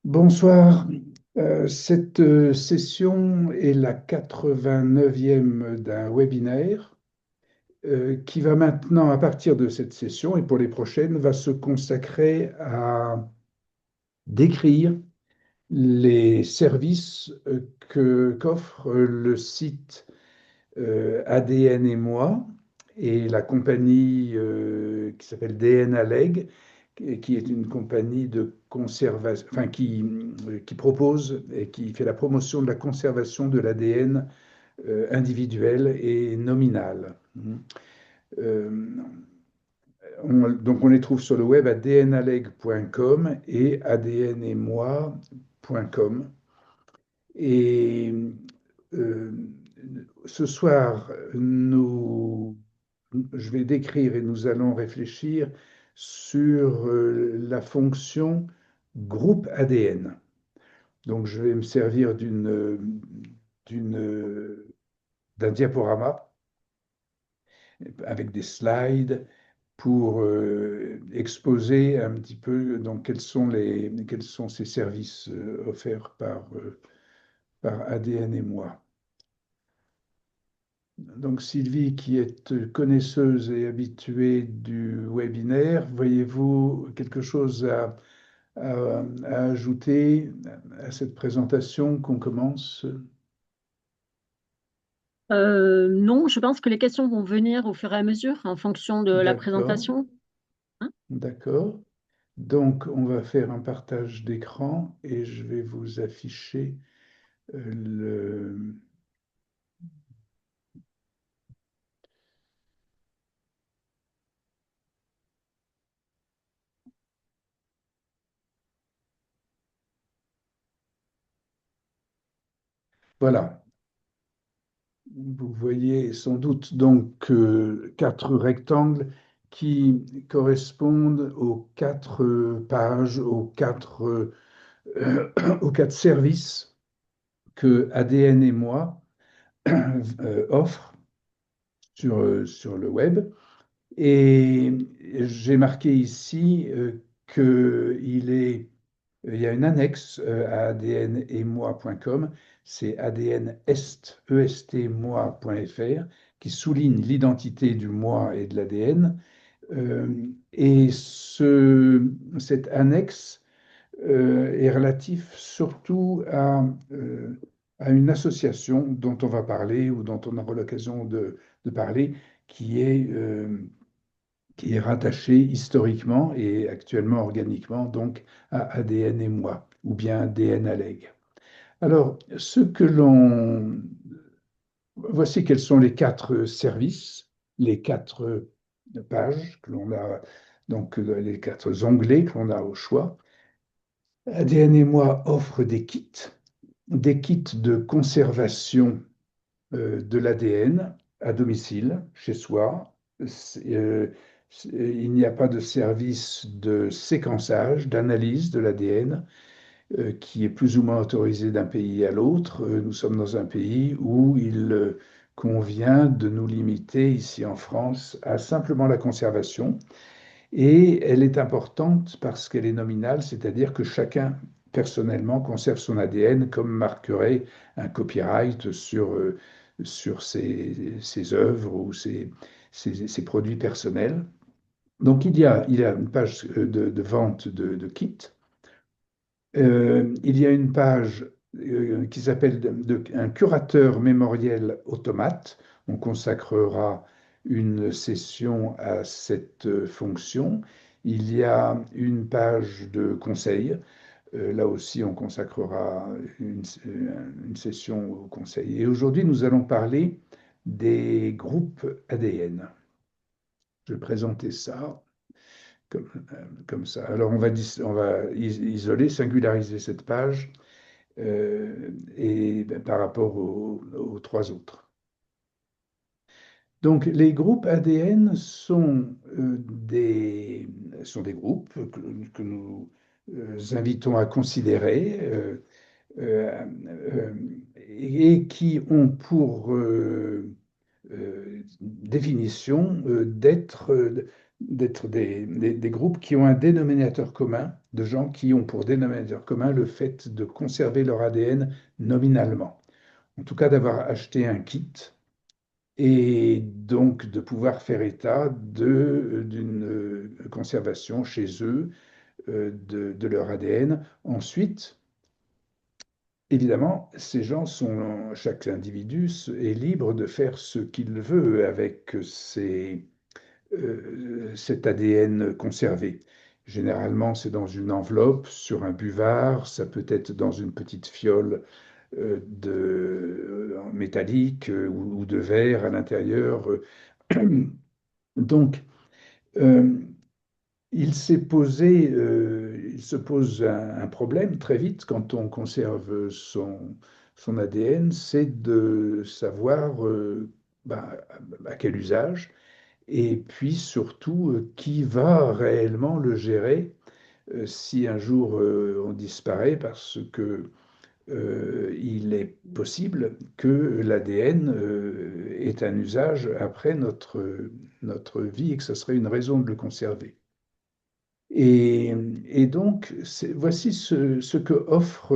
Bonsoir. Cette session est la 89e d'un webinaire qui va maintenant, à partir de cette session et pour les prochaines, va se consacrer à décrire les services qu'offre le site ADN et moi et la compagnie qui s'appelle DNA Leg, qui est une compagnie de conservation, enfin qui propose et qui fait la promotion de la conservation de l'ADN individuel et nominal. Euh, donc on les trouve sur le web à dnaleg.com et adnemoi.com. Et euh, ce soir, je vais décrire et nous allons réfléchir sur la fonction groupe ADN. Donc, je vais me servir d'une, d'un diaporama avec des slides pour exposer un petit peu donc, quels sont ces services offerts par ADN et moi. Donc Sylvie, qui est connaisseuse et habituée du webinaire, voyez-vous quelque chose à ajouter à cette présentation qu'on commence? Non, je pense que les questions vont venir au fur et à mesure en fonction de la D'accord, présentation. Hein. d'accord. Donc on va faire un partage d'écran et je vais vous afficher le... Voilà. Vous voyez sans doute donc quatre rectangles qui correspondent aux quatre pages, aux quatre services que ADN et moi offrent sur le web. Et j'ai marqué ici il y a une annexe à ADN et moi.com, c'est adnestmoi.fr, qui souligne l'identité du moi et de l'ADN. Et cette annexe est relatif surtout à une association dont on va parler ou dont on aura l'occasion de parler, qui est, euh, qui est rattachée historiquement et actuellement organiquement donc à ADN et moi, ou bien DNA Leg. Alors, voici quels sont les quatre services, les quatre pages que l'on a, donc les quatre onglets que l'on a au choix. ADN et moi offre des kits de conservation de l'ADN à domicile, chez soi. Il n'y a pas de service de séquençage, d'analyse de l'ADN qui est plus ou moins autorisé d'un pays à l'autre. Nous sommes dans un pays où il convient de nous limiter, ici en France, à simplement la conservation et elle est importante parce qu'elle est nominale, c'est-à-dire que chacun personnellement conserve son ADN comme marquerait un copyright sur ses œuvres ou ses produits personnels. Donc il y a une page de vente de kits. Il y a une page qui s'appelle un curateur mémoriel automate. On consacrera une session à cette fonction. Il y a une page de conseil. Là aussi, on consacrera une session au conseil. Et aujourd'hui, nous allons parler des groupes ADN. Je vais présenter ça comme ça. Alors, on va isoler, singulariser cette page et par rapport aux trois autres. Donc, les groupes ADN sont des groupes que nous invitons à considérer et qui ont pour définition d'être d'être des groupes qui ont un dénominateur commun, de gens qui ont pour dénominateur commun le fait de conserver leur ADN nominalement. En tout cas, d'avoir acheté un kit et donc de pouvoir faire état d'une conservation chez eux de leur ADN. Ensuite, évidemment, ces gens sont, chaque individu est libre de faire ce qu'il veut avec cet ADN conservé. Généralement, c'est dans une enveloppe, sur un buvard, ça peut être dans une petite fiole métallique ou de verre à l'intérieur. Donc, euh, il se pose un problème très vite quand on conserve son ADN, c'est de savoir bah, à quel usage et puis surtout qui va réellement le gérer si un jour on disparaît parce que il est possible que l'ADN ait un usage après notre vie et que ce serait une raison de le conserver. Et, et donc, voici ce que offre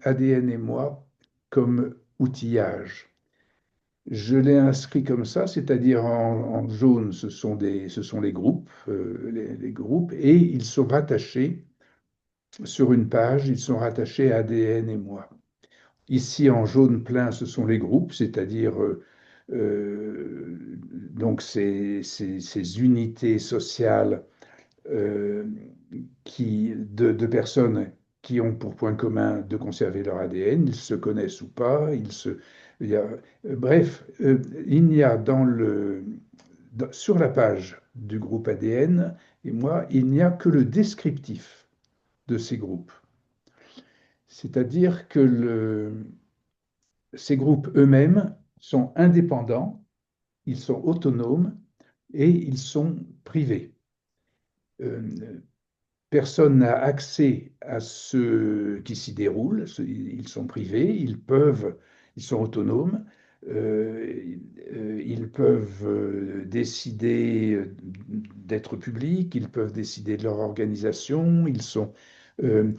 ADN et moi comme outillage. Je l'ai inscrit comme ça, c'est-à-dire en jaune, ce sont les groupes, les groupes, et ils sont rattachés sur une page, ils sont rattachés à ADN et moi. Ici, en jaune plein, ce sont les groupes, c'est-à-dire donc ces unités sociales euh, de personnes qui ont pour point commun de conserver leur ADN, ils se connaissent ou pas, il y a, bref, il n'y a sur la page du groupe ADN, et moi, il n'y a que le descriptif de ces groupes. C'est-à-dire que ces groupes eux-mêmes sont indépendants, ils sont autonomes et ils sont privés. Euh, Personne n'a accès à ce qui s'y déroule. Ils sont privés, ils sont autonomes, ils peuvent décider d'être publics, ils peuvent décider de leur organisation, euh,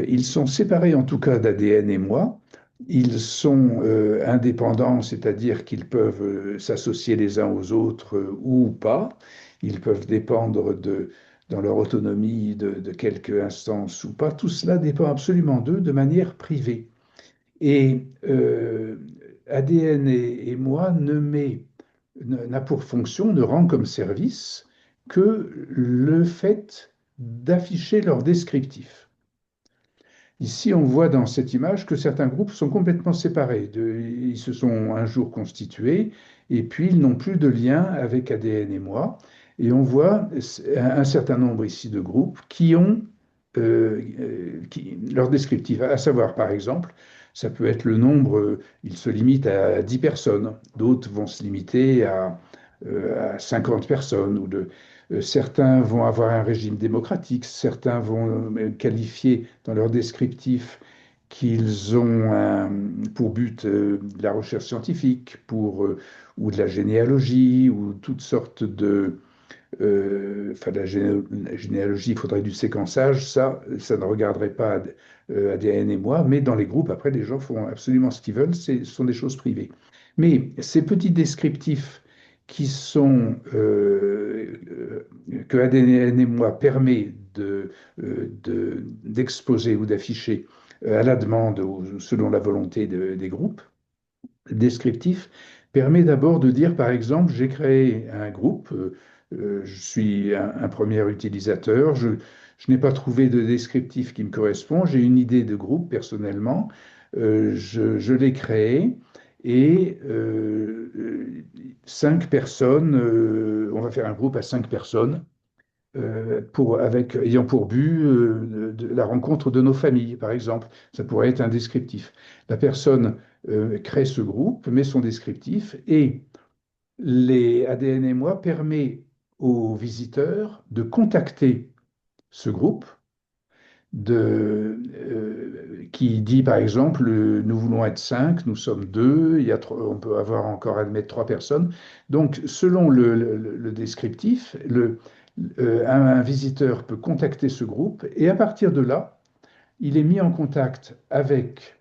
ils sont séparés en tout cas d'ADN et moi. Ils sont indépendants, c'est-à-dire qu'ils peuvent s'associer les uns aux autres ou pas. Ils peuvent dépendre dans leur autonomie de quelques instances ou pas, tout cela dépend absolument d'eux de manière privée. Et ADN et moi n'a pour fonction, ne rend comme service que le fait d'afficher leur descriptif. Ici, on voit dans cette image que certains groupes sont complètement séparés. Ils se sont un jour constitués et puis ils n'ont plus de lien avec ADN et moi. Et on voit un certain nombre ici de groupes qui ont leur descriptif, à savoir par exemple, ça peut être le nombre, il se limite à 10 personnes, d'autres vont se limiter à 50 personnes, certains vont avoir un régime démocratique, certains vont qualifier dans leur descriptif qu'ils ont pour but de la recherche scientifique, ou de la généalogie, ou toutes sortes enfin, de la généalogie, il faudrait du séquençage, ça ne regarderait pas ADN et moi, mais dans les groupes, après, les gens font absolument ce qu'ils veulent, ce sont des choses privées. Mais ces petits descriptifs qui sont, que ADN et moi permet d'exposer ou d'afficher à la demande ou selon la volonté des groupes, descriptif permet d'abord de dire, par exemple, j'ai créé un groupe, je suis un premier utilisateur, je n'ai pas trouvé de descriptif qui me correspond, j'ai une idée de groupe personnellement, je l'ai créé et 5 personnes, on va faire un groupe à 5 personnes ayant pour but la rencontre de nos familles, par exemple. Ça pourrait être un descriptif. La personne crée ce groupe, met son descriptif, et les ADN et moi permet aux visiteurs de contacter ce groupe qui dit par exemple, nous voulons être cinq, nous sommes deux, on peut avoir encore admettre trois personnes. Donc, selon le descriptif, un visiteur peut contacter ce groupe et à partir de là, il est mis en contact avec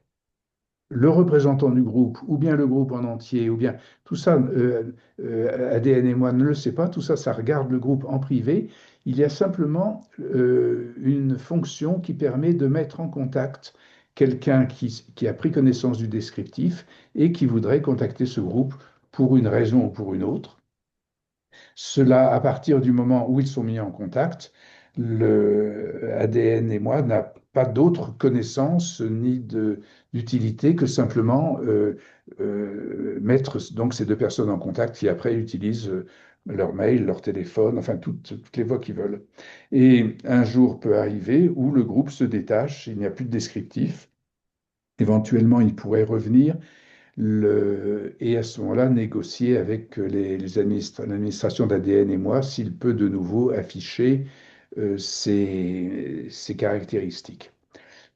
le représentant du groupe, ou bien le groupe en entier, ou bien tout ça, ADN et moi ne le sait pas, tout ça, ça regarde le groupe en privé. Il y a simplement une fonction qui permet de mettre en contact quelqu'un qui a pris connaissance du descriptif et qui voudrait contacter ce groupe pour une raison ou pour une autre. Cela, à partir du moment où ils sont mis en contact, le ADN et moi n'a pas d'autre connaissance ni d'utilité que simplement mettre donc ces deux personnes en contact qui après utilisent leur mail, leur téléphone, enfin toutes les voies qu'ils veulent. Et un jour peut arriver où le groupe se détache, il n'y a plus de descriptif. Éventuellement, il pourrait revenir et à ce moment-là, négocier avec l'administration d'ADN et moi s'il peut de nouveau afficher ces caractéristiques.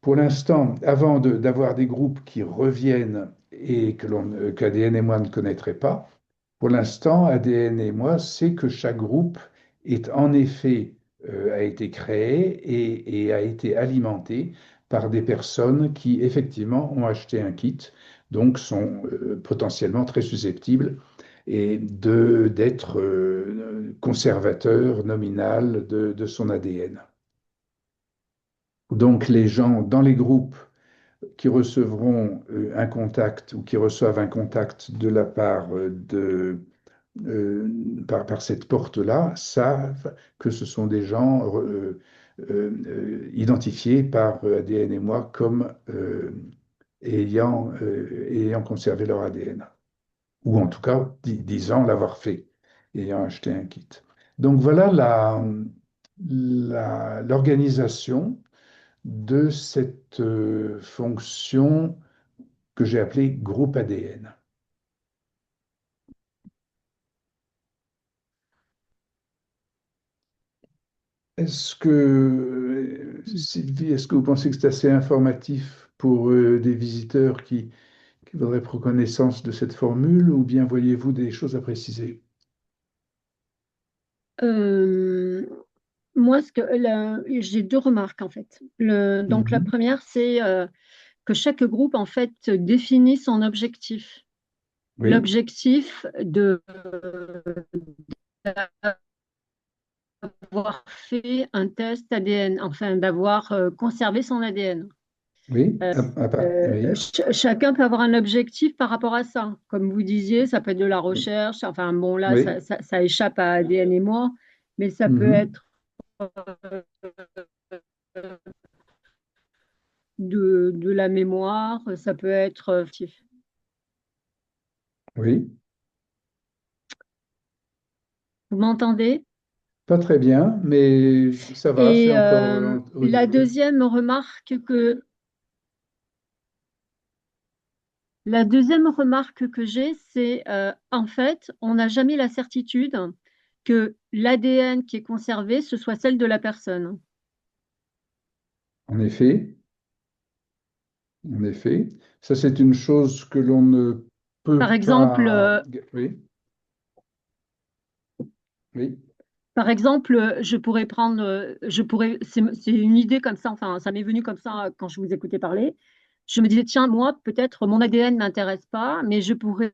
Pour l'instant, avant d'avoir des groupes qui reviennent et qu'ADN et moi ne connaîtraient pas, pour l'instant, ADN et moi sait que chaque groupe est en effet a été créé et a été alimenté par des personnes qui effectivement ont acheté un kit, donc sont potentiellement très susceptibles et d'être conservateur nominal de son ADN. Donc les gens dans les groupes qui recevront un contact ou qui reçoivent un contact de la part euh, par cette porte-là savent que ce sont des gens identifiés par ADN et moi comme ayant conservé leur ADN, ou en tout cas disant l'avoir fait, ayant acheté un kit. Donc voilà l'organisation de cette fonction que j'ai appelée groupe ADN. Sylvie, est-ce que vous pensez que c'est assez informatif pour des visiteurs qui voudraient prendre connaissance de cette formule, ou bien voyez-vous des choses à préciser? Euh, Moi, j'ai deux remarques en fait. Donc la Mhm. première, c'est que chaque groupe en fait définit son objectif. Oui, L'objectif d'avoir fait un test ADN, enfin d'avoir conservé son ADN. oui, Euh, oui, Chacun peut avoir un objectif par rapport à ça. Comme vous disiez, ça peut être de la recherche. Enfin bon, là, oui. ça échappe à ADN et moi, mais ça peut Mhm. être de la mémoire, ça peut être Oui, vous m'entendez? pas très bien, mais ça va, c'est Et encore audible. la deuxième remarque que j'ai, c'est en fait, on n'a jamais la certitude que l'ADN qui est conservé, ce soit celle de la personne. En effet, en effet, ça c'est une chose que l'on ne Par peut exemple, pas. Oui, oui, je pourrais c'est une idée comme ça, enfin, ça m'est venu comme ça quand je vous écoutais parler. Je me disais, tiens, moi, peut-être mon ADN ne m'intéresse pas, mais je pourrais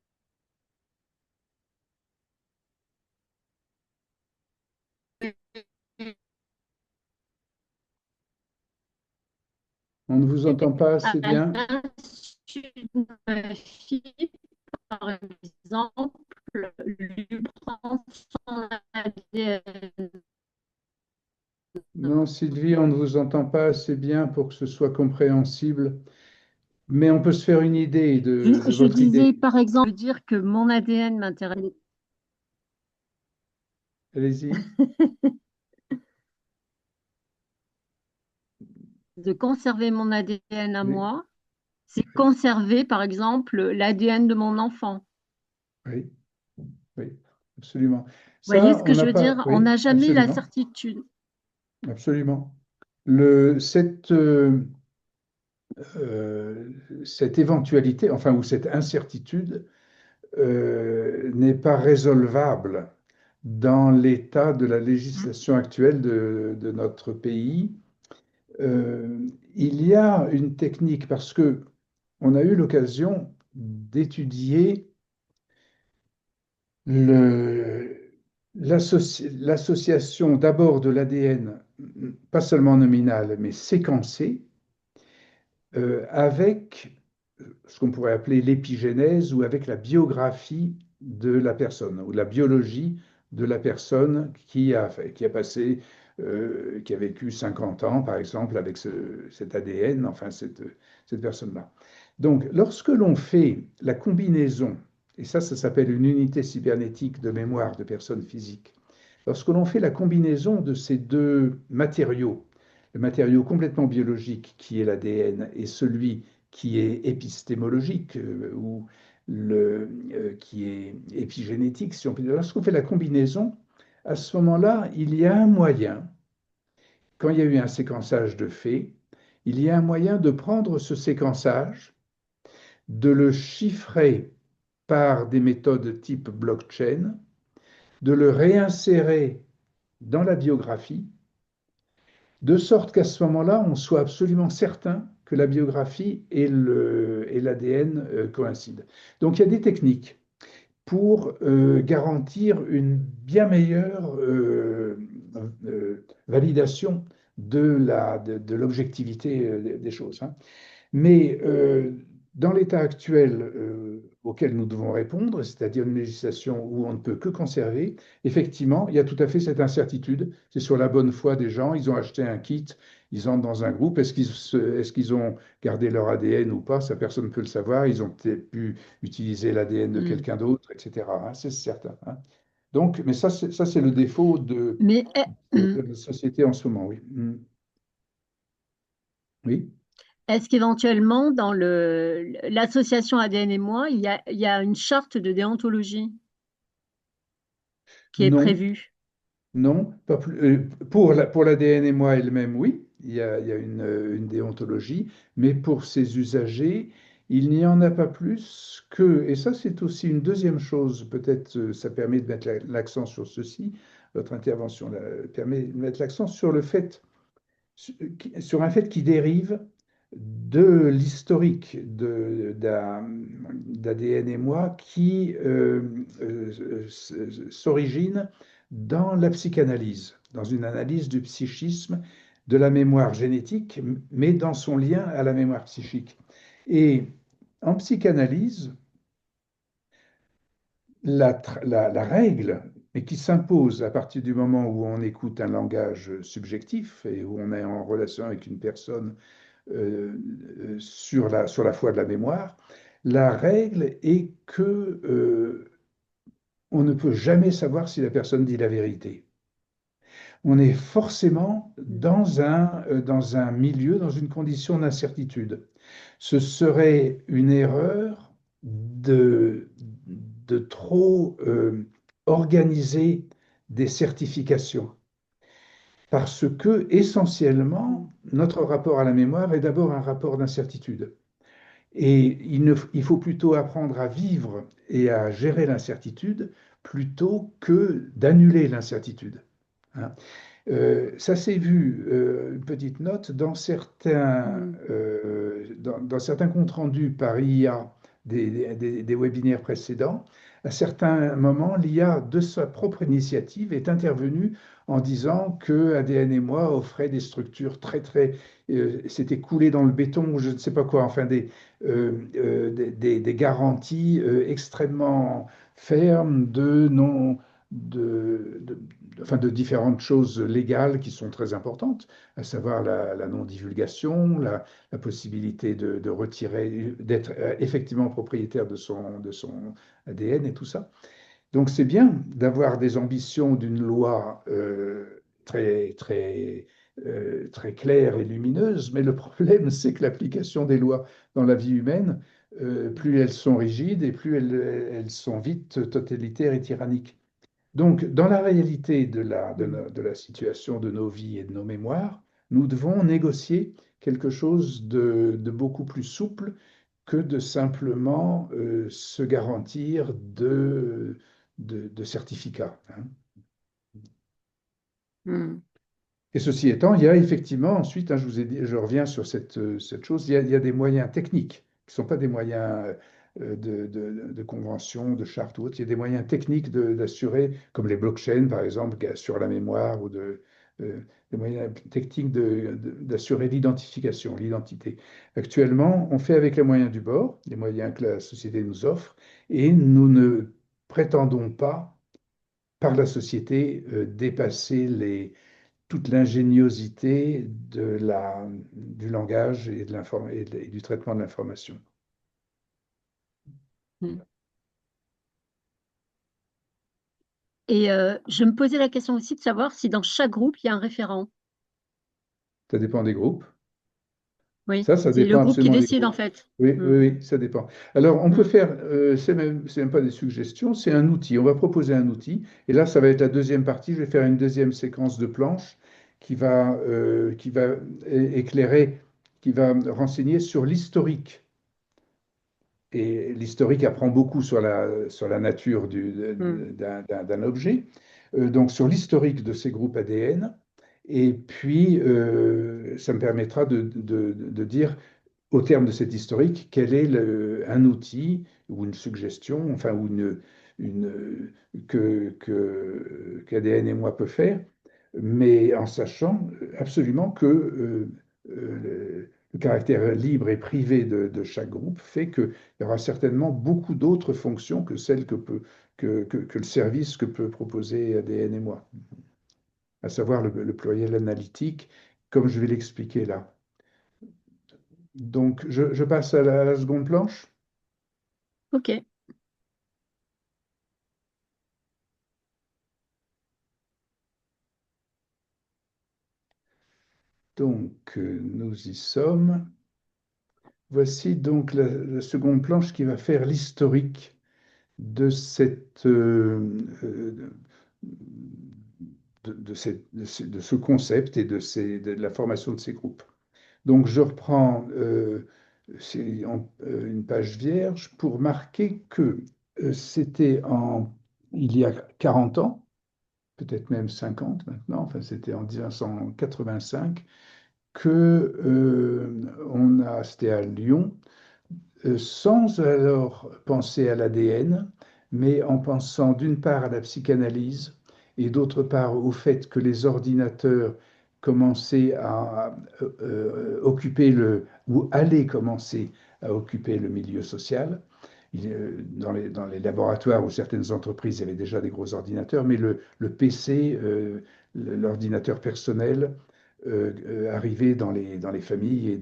on ne vous entend pas assez à bien. l'insu de ma fille, par exemple, lui prendre son ADN. Non, Sylvie, on ne vous entend pas assez bien pour que ce soit compréhensible, mais on peut se faire une idée de Je votre disais, idée. par exemple, dire que mon ADN m'intéresse Allez-y. de conserver mon ADN à Oui, moi, c'est oui, conserver, par exemple, l'ADN de mon enfant. oui, oui, absolument. Vous voyez ce Ça, que on je n'a veux pas. dire? On Oui, n'a jamais la absolument, certitude. absolument. Cette, cette éventualité, enfin, ou cette incertitude n'est pas résolvable dans l'état de la Mm. législation actuelle de notre pays. Euh, il y a une technique parce que on a eu l'occasion d'étudier l'association d'abord de l'ADN, pas seulement nominal, mais séquencé, avec ce qu'on pourrait appeler l'épigénèse ou avec la biographie de la personne ou la biologie de la personne qui a passé, qui a vécu 50 ans, par exemple, avec cet ADN, enfin cette personne-là. Donc, lorsque l'on fait la combinaison, et ça s'appelle une unité cybernétique de mémoire de personnes physiques, lorsque l'on fait la combinaison de ces deux matériaux, le matériau complètement biologique qui est l'ADN et celui qui est épistémologique ou qui est épigénétique, si on peut dire. Lorsqu'on fait la combinaison, à ce moment-là, il y a un moyen, quand il y a eu un séquençage de faits, il y a un moyen de prendre ce séquençage, de le chiffrer par des méthodes type blockchain, de le réinsérer dans la biographie de sorte qu'à ce moment-là, on soit absolument certain que la biographie et l'ADN coïncident. Donc il y a des techniques pour garantir une bien meilleure validation de l'objectivité des choses, hein. Mais dans l'état actuel auquel nous devons répondre, c'est-à-dire une législation où on ne peut que conserver, effectivement, il y a tout à fait cette incertitude. C'est sur la bonne foi des gens. Ils ont acheté un kit, ils entrent dans un groupe. Est-ce qu'ils ont gardé leur ADN ou pas? Ça, personne ne peut le savoir. Ils ont peut-être pu utiliser l'ADN de Mm. quelqu'un d'autre, etc., hein, c'est certain, hein. Donc, mais ça, c'est le défaut Mais de la société en ce moment, oui. Mm. Oui. est-ce qu'éventuellement, dans l'association ADN et moi, il y a une charte de déontologie qui est Non. prévue? Non, pas plus, pour l'ADN et moi elle-même, oui, il y a une déontologie, mais pour ses usagers, il n'y en a pas plus que, et ça c'est aussi une deuxième chose, peut-être ça permet de mettre l'accent sur ceci, votre intervention là, permet de mettre l'accent sur le fait, sur un fait qui dérive de l'historique d'ADN et moi qui s'origine dans la psychanalyse, dans une analyse du psychisme, de la mémoire génétique, mais dans son lien à la mémoire psychique. Et en psychanalyse, la règle, mais qui s'impose à partir du moment où on écoute un langage subjectif et où on est en relation avec une personne sur la foi de la mémoire, la règle est que on ne peut jamais savoir si la personne dit la vérité. On est forcément dans un milieu, dans une condition d'incertitude. Ce serait une erreur de trop organiser des certifications. Parce que, essentiellement, notre rapport à la mémoire est d'abord un rapport d'incertitude. Et il faut plutôt apprendre à vivre et à gérer l'incertitude plutôt que d'annuler l'incertitude, hein. Ça s'est vu, une petite note, Mm. dans certains comptes rendus par IA des webinaires précédents. À certains moments, l'IA, de sa propre initiative, est intervenue en disant que ADN et moi offraient des structures c'était coulé dans le béton ou je ne sais pas quoi, enfin des garanties extrêmement fermes de non de, enfin de différentes choses légales qui sont très importantes, à savoir la non-divulgation, la possibilité de retirer, d'être effectivement propriétaire de son ADN et tout ça. Donc c'est bien d'avoir des ambitions d'une loi très claire et lumineuse, mais le problème, c'est que l'application des lois dans la vie humaine, plus elles sont rigides et plus elles sont vite totalitaires et tyranniques. Donc, dans la réalité de Mm. la situation de nos vies et de nos mémoires, nous devons négocier quelque chose de beaucoup plus souple que de simplement se garantir de certificats, hein. Hmm. Et ceci étant, il y a effectivement ensuite, hein, je vous ai dit, je reviens sur cette chose, il y a des moyens techniques qui ne sont pas des moyens de convention, de charte ou autre. Il y a des moyens techniques d'assurer, comme les blockchains par exemple, qui assurent la mémoire, ou des moyens techniques d'assurer l'identification, l'identité. Actuellement, on fait avec les moyens du bord, les moyens que la société nous offre, et nous ne prétendons pas, par la société, dépasser toute l'ingéniosité du langage et du traitement de l'information. Hmm. Et je me posais la question aussi de savoir si dans chaque groupe, il y a un référent. Ça dépend des groupes. Oui, Ça c'est le dépend groupe qui absolument des décide groupes. en fait. Oui, Hmm. oui, oui, ça dépend. Alors, on peut Hmm. faire, c'est même pas des suggestions, c'est un outil. On va proposer un outil. Et là, ça va être la deuxième partie. Je vais faire une deuxième séquence de planches qui va éclairer, qui va renseigner sur l'historique. Et l'historique apprend beaucoup sur la nature Hmm. d'un objet, donc sur l'historique de ces groupes ADN. Et puis, ça me permettra de dire, au terme de cet historique, quel est un outil ou une suggestion, enfin, ou qu'ADN et moi peut faire, mais en sachant absolument que le caractère libre et privé de chaque groupe fait qu'il y aura certainement beaucoup d'autres fonctions que celles que le service que peut proposer ADN et moi, à savoir le pluriel analytique, comme je vais l'expliquer là. Donc, je passe à la seconde planche. Ok, Donc, nous y sommes. Voici donc la seconde planche qui va faire l'historique de de ce concept et de la formation de ces groupes. Donc, je reprends une page vierge pour marquer que c'était il y a 40 ans, peut-être même 50 maintenant, enfin c'était en 1985, c'était à Lyon, sans alors penser à l'ADN, mais en pensant d'une part à la psychanalyse et d'autre part au fait que les ordinateurs commençaient à occuper ou allaient commencer à occuper le milieu social. Dans les laboratoires ou certaines entreprises, il y avait déjà des gros ordinateurs, mais le PC, l'ordinateur personnel, arrivait dans les familles et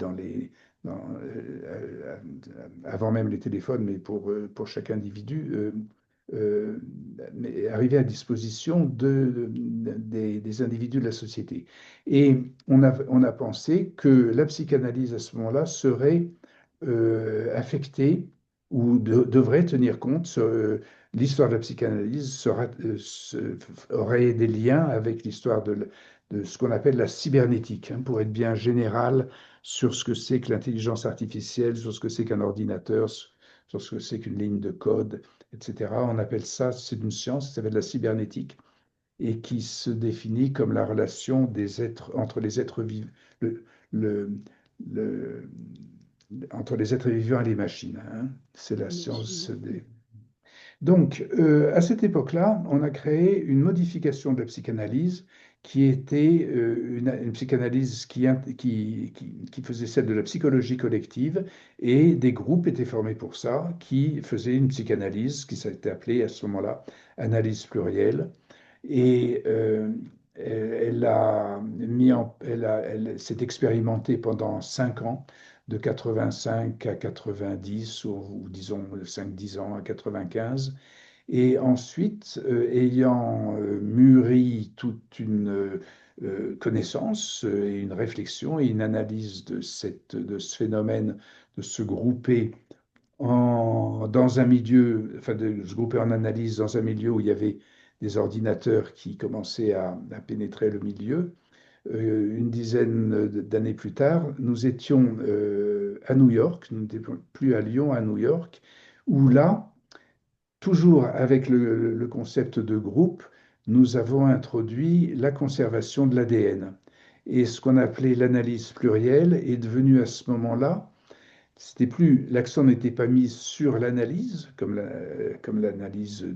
avant même les téléphones, mais pour chaque individu, euh, mais arriver à disposition des individus de la société. Et on a pensé que la psychanalyse à ce moment-là serait affectée ou devrait tenir compte, l'histoire de la psychanalyse aurait des liens avec l'histoire de ce qu'on appelle la cybernétique, hein, pour être bien général sur ce que c'est que l'intelligence artificielle, sur ce que c'est qu'un ordinateur, sur ce que c'est qu'une ligne de code, etc. On appelle ça, c'est une science qui s'appelle la cybernétique et qui se définit comme la relation entre les êtres vivants, le, le- le- entre les êtres vivants et les machines, hein. C'est la science machine. des. Donc, à cette époque-là, on a créé une modification de la psychanalyse qui était une psychanalyse qui faisait celle de la psychologie collective, et des groupes étaient formés pour ça, qui faisaient une psychanalyse qui s'était appelée à ce moment-là analyse plurielle. Et elle s'est expérimentée pendant 5 ans, de 85 à 90, ou disons 5-10 ans à 95. Et ensuite, ayant mûri toute une connaissance et une réflexion et une analyse de ce phénomène, de se grouper dans un milieu, enfin de se grouper en analyse dans un milieu où il y avait des ordinateurs qui commençaient à pénétrer le milieu, une dizaine d'années plus tard, nous étions à New York, nous n'étions plus à Lyon, à New York, où là, toujours avec le concept de groupe, nous avons introduit la conservation de l'ADN. Et ce qu'on appelait l'analyse plurielle est devenu à ce moment-là, c'était plus, l'accent n'était pas mis sur l'analyse, comme l'analyse,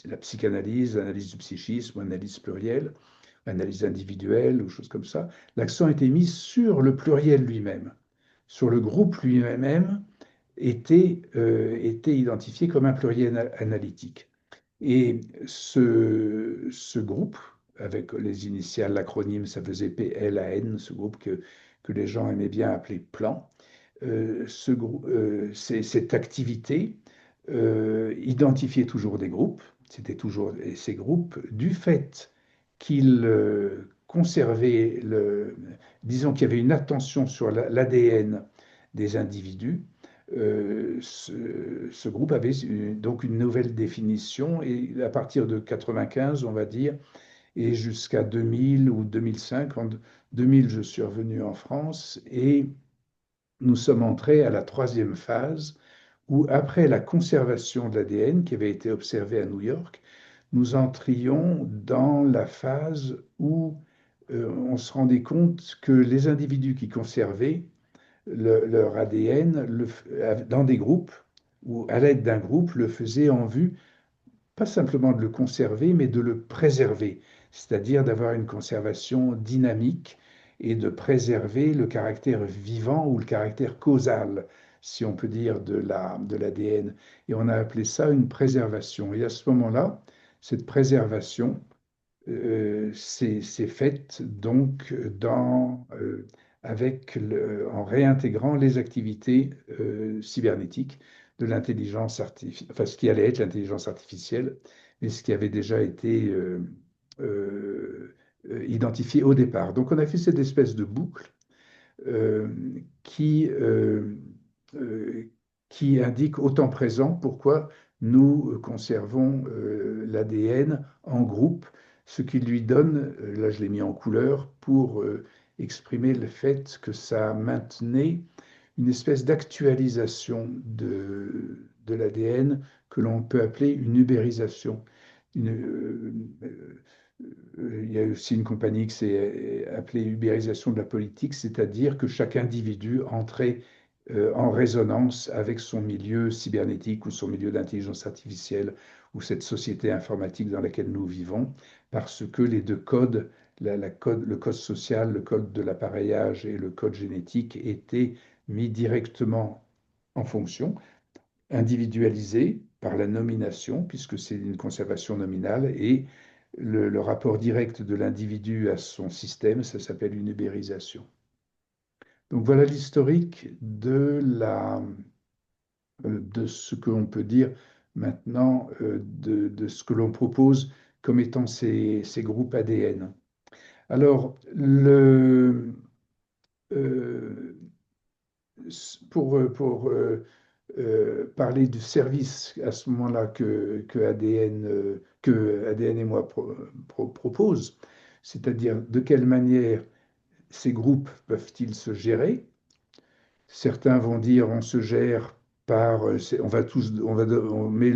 la psychanalyse, l'analyse du psychisme, l'analyse plurielle, l'analyse individuelle ou choses comme ça. L'accent était mis sur le pluriel lui-même, sur le groupe lui-même était identifié comme un pluriel analytique. Et ce groupe, avec les initiales, l'acronyme, ça faisait PLAN, ce groupe que les gens aimaient bien appeler plan, cette activité identifiait toujours des groupes, c'était toujours ces groupes, du fait qu'ils conservaient, disons qu'il y avait une attention sur l'ADN des individus. Ce groupe avait donc une nouvelle définition et à partir de 95, on va dire, et jusqu'à 2000 ou 2005, en 2000, je suis revenu en France et nous sommes entrés à la troisième phase où, après la conservation de l'ADN qui avait été observée à New York, nous entrions dans la phase où on se rendait compte que les individus qui conservaient leur ADN dans des groupes ou à l'aide d'un groupe le faisaient en vue pas simplement de le conserver, mais de le préserver, c'est-à-dire d'avoir une conservation dynamique et de préserver le caractère vivant ou le caractère causal, si on peut dire, de l'ADN. Et on a appelé ça une préservation. Et à ce moment-là, cette préservation s'est faite donc en réintégrant les activités cybernétiques de l'intelligence artificielle, enfin ce qui allait être l'intelligence artificielle, mais ce qui avait déjà été identifié au départ. Donc on a fait cette espèce de boucle euh, qui, euh, euh, qui indique au temps présent pourquoi nous conservons l'ADN en groupe, ce qui lui donne, là je l'ai mis en couleur, pour exprimer le fait que ça maintenait une espèce d'actualisation de l'ADN que l'on peut appeler une ubérisation. Il y a aussi une compagnie qui s'est appelée ubérisation de la politique, c'est-à-dire que chaque individu entrait en résonance avec son milieu cybernétique ou son milieu d'intelligence artificielle ou cette société informatique dans laquelle nous vivons, parce que les deux codes, le code social, le code de l'appareillage et le code génétique étaient mis directement en fonction, individualisés par la nomination, puisque c'est une conservation nominale, et le rapport direct de l'individu à son système, ça s'appelle une ubérisation. Donc voilà l'historique de ce que l'on peut dire maintenant de ce que l'on propose comme étant ces groupes ADN. Alors, euh, pour parler du service à ce moment-là que ADN et moi propose, c'est-à-dire de quelle manière ces groupes peuvent-ils se gérer. Certains vont dire on se gère par, on va tous, on met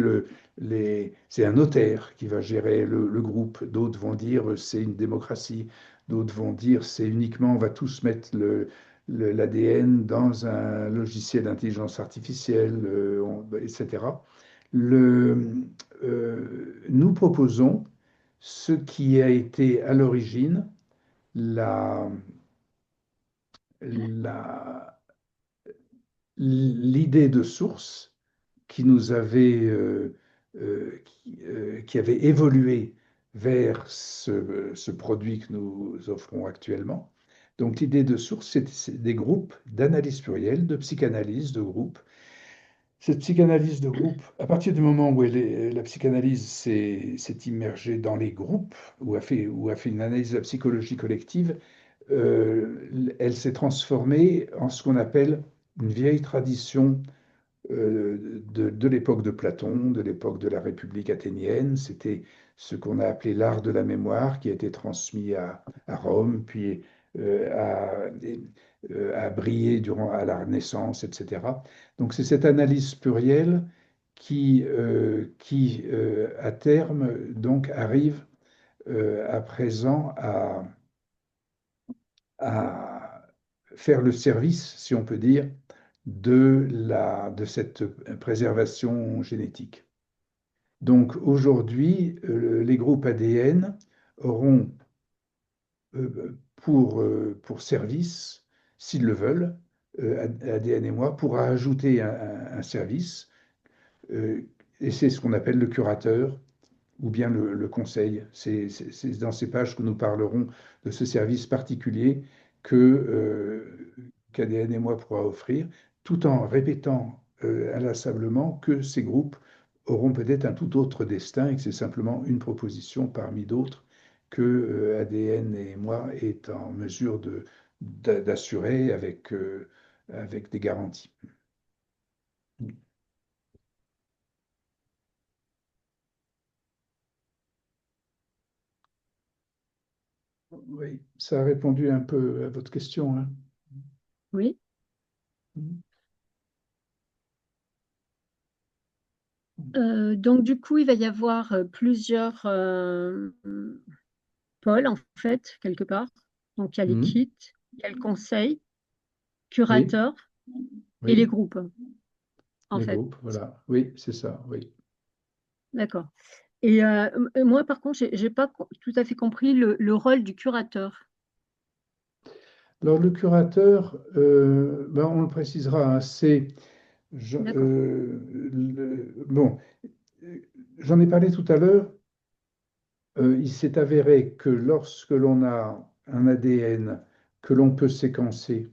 c'est un notaire qui va gérer le groupe. D'autres vont dire c'est une démocratie. D'autres vont dire c'est uniquement, on va tous mettre l'ADN dans un logiciel d'intelligence artificielle, etc. Nous proposons ce qui a été à l'origine la, la, l'idée de source qui nous avait, qui avait évolué vers ce produit que nous offrons actuellement. Donc l'idée de source, c'est des groupes d'analyse plurielle, de psychanalyse de groupe. Cette psychanalyse de groupe, à partir du moment où la psychanalyse s'est immergée dans les groupes, ou a fait une analyse de la psychologie collective, elle s'est transformée en ce qu'on appelle une vieille tradition de l'époque de Platon, de l'époque de la République athénienne. C'était ce qu'on a appelé l'art de la mémoire, qui a été transmis à Rome, puis a brillé durant à la Renaissance, etc. Donc c'est cette analyse plurielle qui à terme, donc, arrive à présent à faire le service, si on peut dire, de cette préservation génétique. Donc aujourd'hui, les groupes ADN auront pour service, s'ils le veulent, ADN et moi, pourra ajouter un service, euh, et c'est ce qu'on appelle le curateur ou bien le conseil. C'est dans ces pages que nous parlerons de ce service particulier qu'ADN et moi pourra offrir, tout en répétant inlassablement que ces groupes auront peut-être un tout autre destin et que c'est simplement une proposition parmi d'autres que ADN et moi est en mesure d'assurer avec des garanties. Oui, ça a répondu un peu à votre question, hein. Oui. Donc du coup, il va y avoir plusieurs pôles, en fait, quelque part. Donc il y a les Mhm. kits, il y a le conseil, Oui, curateur et les oui, groupes, en les fait. groupes, voilà. Oui, c'est ça, oui. D'accord. Et moi, par contre, j'ai pas tout à fait compris le rôle du curateur. Alors, le curateur, ben, on le précisera, hein, D'accord. bon, j'en ai parlé tout à l'heure. Il s'est avéré que lorsque l'on a un ADN que l'on peut séquencer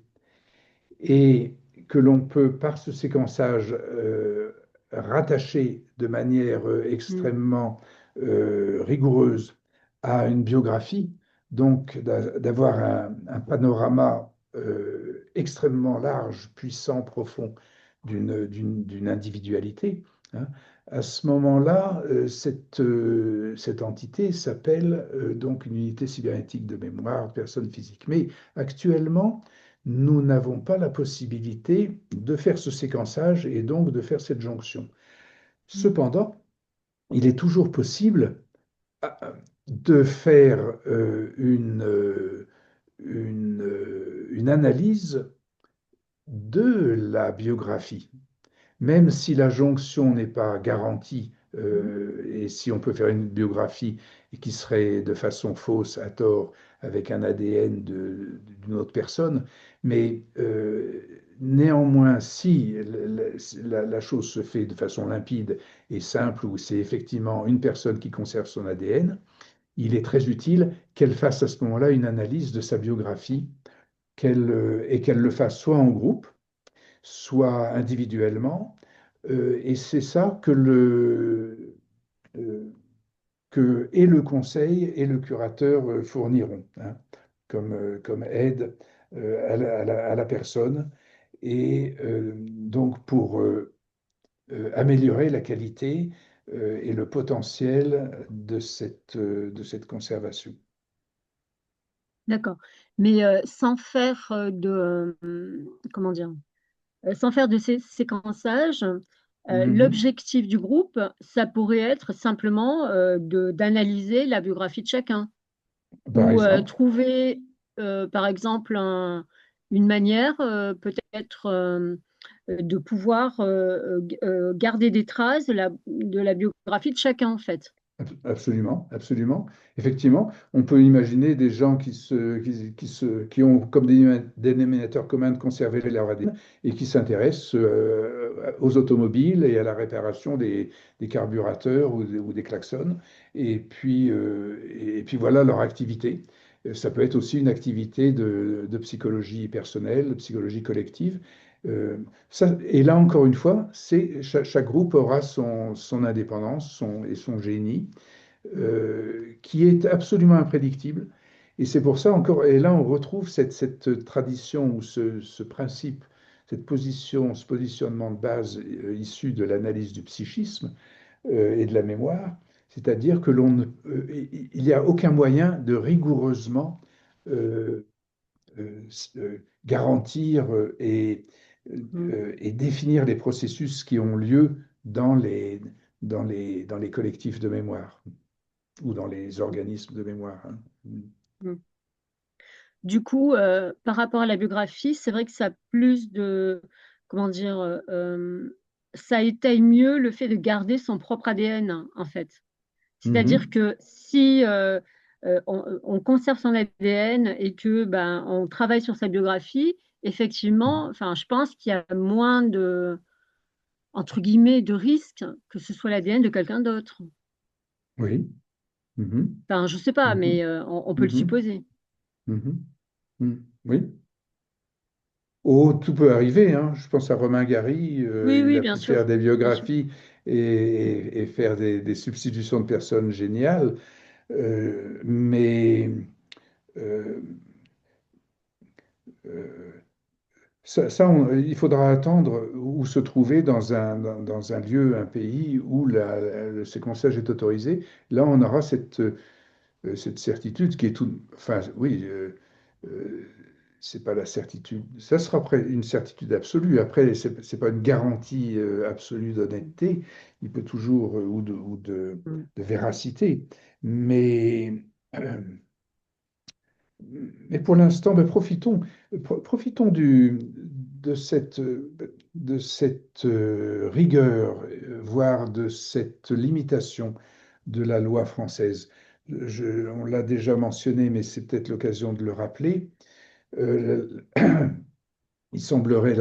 et que l'on peut, par ce séquençage, rattacher de manière Mm. extrêmement rigoureuse à une biographie, donc d'avoir un panorama extrêmement large, puissant, profond d'une individualité, hein. À ce moment-là, cette entité s'appelle donc une unité cybernétique de mémoire, personne physique. Mais actuellement, nous n'avons pas la possibilité de faire ce séquençage et donc de faire cette jonction. Mm. Cependant, il est toujours possible de faire une analyse de la biographie, même si la jonction n'est pas garantie, Mhm. et si on peut faire une biographie qui serait de façon fausse, à tort, avec un ADN d'une autre personne, mais néanmoins, si la chose se fait de façon limpide et simple, où c'est effectivement une personne qui conserve son ADN, il est très utile qu'elle fasse à ce moment-là une analyse de sa biographie, et qu'elle le fasse soit en groupe, soit individuellement. Et c'est ça euh, que et le conseil et le curateur fourniront, hein, comme aide à la personne. Et donc pour améliorer la qualité et le potentiel de cette conservation. D'accord. Mais sans faire comment dire, sans faire de ces séquençages, Mhm. l'objectif du groupe, ça pourrait être simplement d'analyser la biographie de chacun Par ou exemple, trouver, par exemple, une manière peut-être de pouvoir garder des traces de la biographie de chacun, en fait. absolument, absolument. Effectivement, on peut imaginer des gens qui ont comme dénominateur commun de conserver leur ADN et qui s'intéressent aux automobiles et à la réparation des carburateurs ou des klaxons. Et puis voilà leur activité. Ça peut être aussi une activité de psychologie personnelle, de psychologie collective. Euh, et là, encore une fois, chaque groupe aura son indépendance et son génie, qui est absolument imprédictible. Et c'est pour ça encore, et là on retrouve cette tradition ou ce principe, cette position, ce positionnement de base issu de l'analyse du psychisme et de la mémoire, C'est-à-dire que il n'y a aucun moyen de rigoureusement euh, garantir Mm. et définir les processus qui ont lieu dans les collectifs de mémoire ou dans les organismes de mémoire, hein. Mm. Du coup, par rapport à la biographie, c'est vrai que ça a plus de, comment dire, ça étaye mieux le fait de garder son propre ADN, en fait. C'est-à-dire Mhm. que si on conserve son ADN et que ben, on travaille sur sa biographie, effectivement, enfin, je pense qu'il y a moins de, entre guillemets, de risques que ce soit l'ADN de quelqu'un d'autre. Oui. Mhm. Enfin, je sais pas, Mhm. mais on peut le Mhm. supposer. Mhm. Mhm. Oui. Oh, tout peut arriver, hein. Je pense à Romain Gary, Oui, il oui, a bien pu faire sûr, des bien sûr. biographies et faire des substitutions de personnes géniales. Mais euh, euh, il faudra attendre ou se trouver dans un lieu, un pays où le séquençage est autorisé. Là, on aura cette certitude qui est tout. Enfin, oui, c'est pas la certitude. Ça sera après une certitude absolue. Après, c'est pas une garantie absolue d'honnêteté. Il peut toujours Mm. de véracité. Mais mais pour l'instant, ben, profitons de cette rigueur, voire de cette limitation de la loi française. On l'a déjà mentionné, mais c'est peut-être l'occasion de le rappeler. Euh, il semblerait,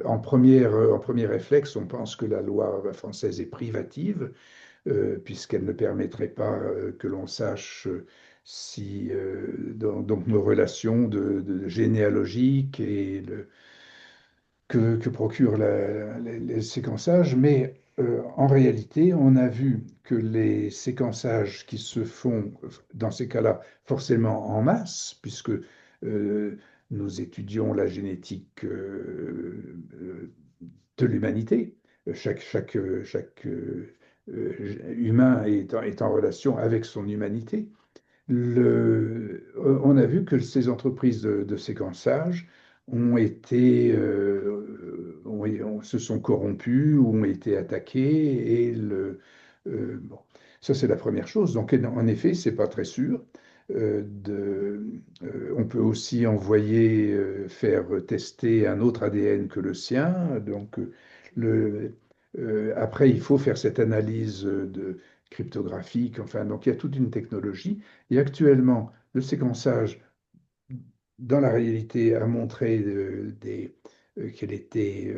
en premier réflexe, on pense que la loi française est privative, puisqu'elle ne permettrait pas que l'on sache si donc nos relations généalogiques et que procure les séquençages, mais en réalité, on a vu que les séquençages qui se font dans ces cas-là forcément en masse, puisque nous étudions la génétique de l'humanité. Chaque humain est en relation avec son humanité. On a vu que ces entreprises de séquençage se sont corrompues ou ont été attaquées. Bon, ça, c'est la première chose. Donc, en effet, c'est pas très sûr. On peut aussi envoyer faire tester un autre ADN que le sien. Donc, le, après, il faut faire cette analyse cryptographique. Enfin, donc, il y a toute une technologie. Et actuellement, le séquençage, dans la réalité, a montré qu'elle était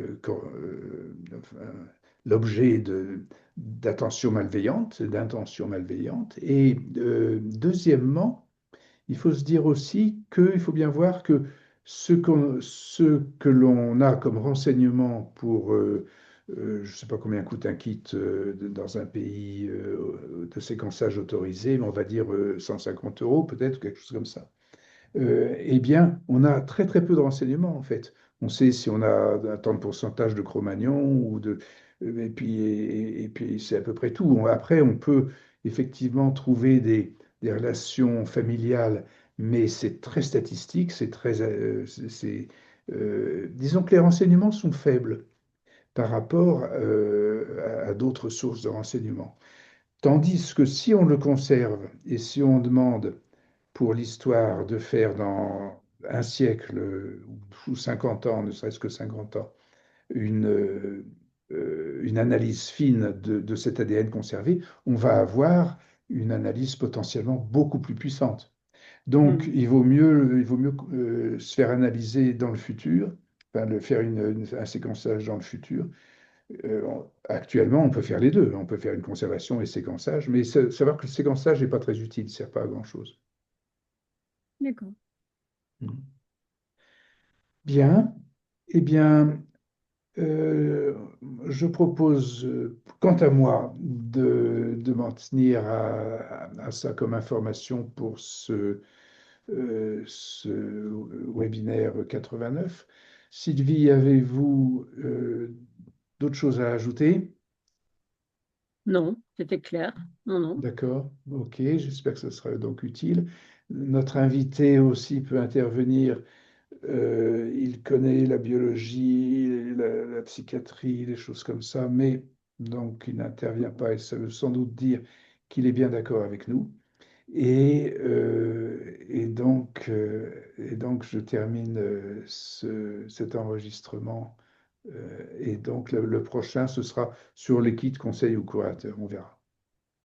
enfin, l'objet d'attention malveillante, d'intention malveillante. Et deuxièmement, il faut se dire aussi qu'il faut bien voir que ce que l'on a comme renseignement pour, je ne sais pas combien coûte un kit dans un pays de séquençage autorisé, mais on va dire 150 euros peut-être, quelque chose comme ça. Eh bien, on a très très peu de renseignements en fait. On sait si on a un tant de pourcentage de Cro-Magnon et puis c'est à peu près tout. Après, on peut effectivement trouver des relations familiales, mais c'est très statistique, disons que les renseignements sont faibles par rapport à d'autres sources de renseignements. Tandis que si on le conserve et si on demande pour l'histoire de faire dans un siècle ou 50 ans, ne serait-ce que 50 ans, une analyse fine de cet ADN conservé, on va avoir une analyse potentiellement beaucoup plus puissante. Donc, Mm. il vaut mieux se faire analyser dans le futur, enfin, faire un séquençage dans le futur. Actuellement, on peut faire les deux. On peut faire une conservation et séquençage, mais savoir que le séquençage n'est pas très utile, ne sert pas à grand-chose. D'accord. Bien. Eh bien, euh, je propose, quant à moi, de m'en tenir à ça comme information pour ce webinaire 89. Sylvie, avez-vous d'autres choses à ajouter? Non, c'était clair. Non, non. D'accord, ok, j'espère que ce sera donc utile. Notre invité aussi peut intervenir. Il connaît la biologie, la psychiatrie, des choses comme ça, mais donc il n'intervient pas et ça veut sans doute dire qu'il est bien d'accord avec nous. Et donc, je termine cet enregistrement. Et donc, le prochain, ce sera sur les kits conseils ou curateurs. On verra.